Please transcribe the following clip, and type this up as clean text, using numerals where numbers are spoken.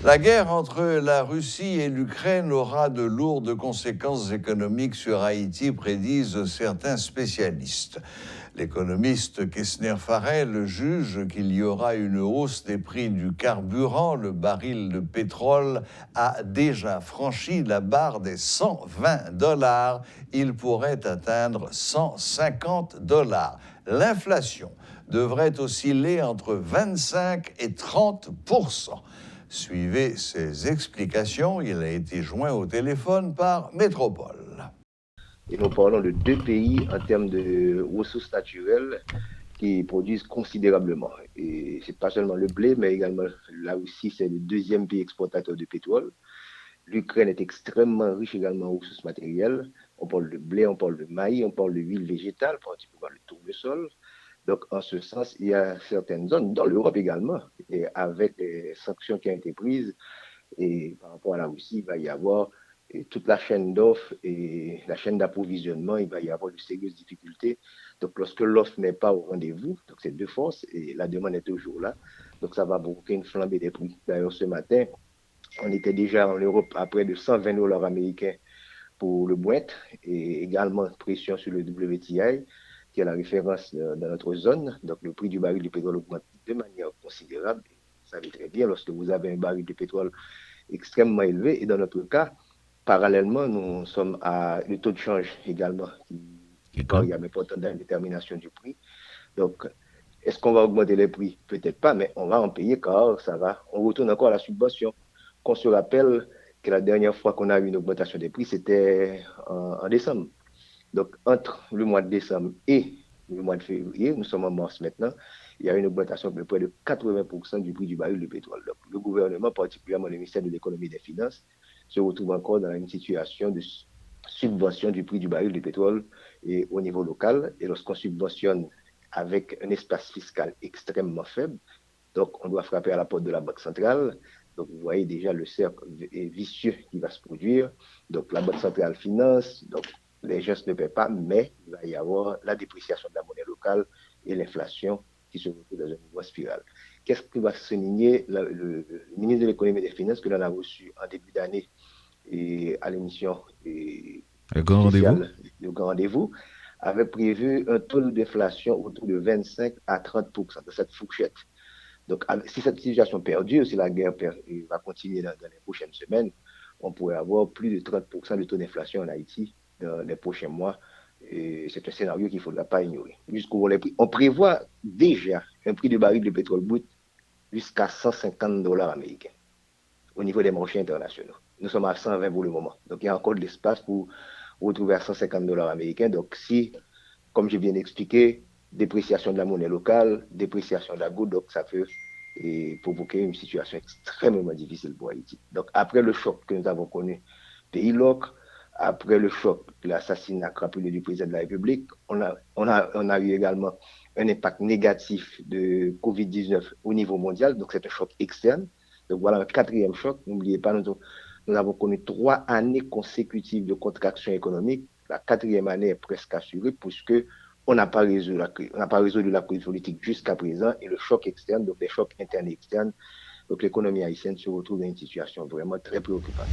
La guerre entre la Russie et l'Ukraine aura de lourdes conséquences économiques sur Haïti, prédisent certains spécialistes. L'économiste Kessner-Farrell juge qu'il y aura une hausse des prix du carburant. Le baril de pétrole a déjà franchi la barre des $120. Il pourrait atteindre $150. L'inflation devrait osciller entre 25 et 30%. Suivez ces explications. Il a été joint au téléphone par Métropole. Et nous parlons de deux pays en termes de ressources naturelles qui produisent considérablement. Et ce n'est pas seulement le blé, mais également la Russie, c'est le deuxième pays exportateur de pétrole. L'Ukraine est extrêmement riche également en ressources matérielles. On parle de blé, on parle de maïs, on parle de huile végétale, particulièrement le tournesol. Donc, en ce sens, il y a certaines zones, dans l'Europe également, et avec les sanctions qui ont été prises, et par rapport à la Russie, il va y avoir toute la chaîne d'offres et la chaîne d'approvisionnement, il va y avoir de sérieuses difficultés. Donc, lorsque l'offre n'est pas au rendez-vous, donc c'est deux forces, et la demande est toujours là, donc ça va provoquer une flambée des prix. D'ailleurs, ce matin, on était déjà en Europe à près de $120 américains pour le Brent, et également pression sur le WTI, qui est la référence dans notre zone. Donc, le prix du baril de pétrole augmente de manière considérable. Vous savez très bien, lorsque vous avez un baril de pétrole extrêmement élevé, et dans notre cas, parallèlement, nous sommes à le taux de change également, qui varie à l'importance de la détermination du prix. Donc, est-ce qu'on va augmenter les prix? Peut-être pas, mais on va en payer car ça va. On retourne encore à la subvention. Qu'on se rappelle que la dernière fois qu'on a eu une augmentation des prix, c'était en décembre. Donc, entre le mois de décembre et le mois de février, nous sommes en mars maintenant, il y a une augmentation de près de 80% du prix du baril de pétrole. Donc, le gouvernement, particulièrement le ministère de l'Économie et des Finances, se retrouve encore dans une situation de subvention du prix du baril de pétrole et au niveau local. Et lorsqu'on subventionne avec un espace fiscal extrêmement faible, donc on doit frapper à la porte de la Banque centrale. Donc vous voyez déjà le cercle vicieux qui va se produire. Donc la Banque centrale finance, donc les gens ne paient pas, mais il va y avoir la dépréciation de la monnaie locale et l'inflation qui se retrouve dans une nouvelle spirale. Qu'est-ce qui va souligner le ministre de l'Économie et des Finances que l'on a reçu en début d'année et à l'émission Le Grand Rendez-vous, avait prévu un taux d'inflation autour de 25 à 30% de cette fourchette. Donc, si cette situation perdure, si la guerre va continuer dans les prochaines semaines, on pourrait avoir plus de 30% de taux d'inflation en Haïti dans les prochains mois. Et c'est un scénario qu'il ne faudra pas ignorer. Jusqu'où les prix. On prévoit déjà un prix de baril de pétrole brut jusqu'à $150 américains au niveau des marchés internationaux. Nous sommes à 120 pour le moment. Donc, il y a encore de l'espace pour retrouver à $150 américains. Donc, si, comme je viens d'expliquer, dépréciation de la monnaie locale, dépréciation de la goutte, donc ça peut provoquer une situation extrêmement difficile pour Haïti. Donc, après le choc que nous avons connu, pays LOC, après le choc de l'assassinat crapuleux du président de la République, on a eu également un impact négatif de Covid-19 au niveau mondial. Donc, c'est un choc externe. Donc, voilà un quatrième choc. N'oubliez pas, nous avons connu 3 années consécutives de contraction économique. La 4e année est presque assurée puisque on n'a pas résolu la crise politique jusqu'à présent et le choc externe, donc les chocs internes et externes. Donc l'économie haïtienne se retrouve dans une situation vraiment très préoccupante.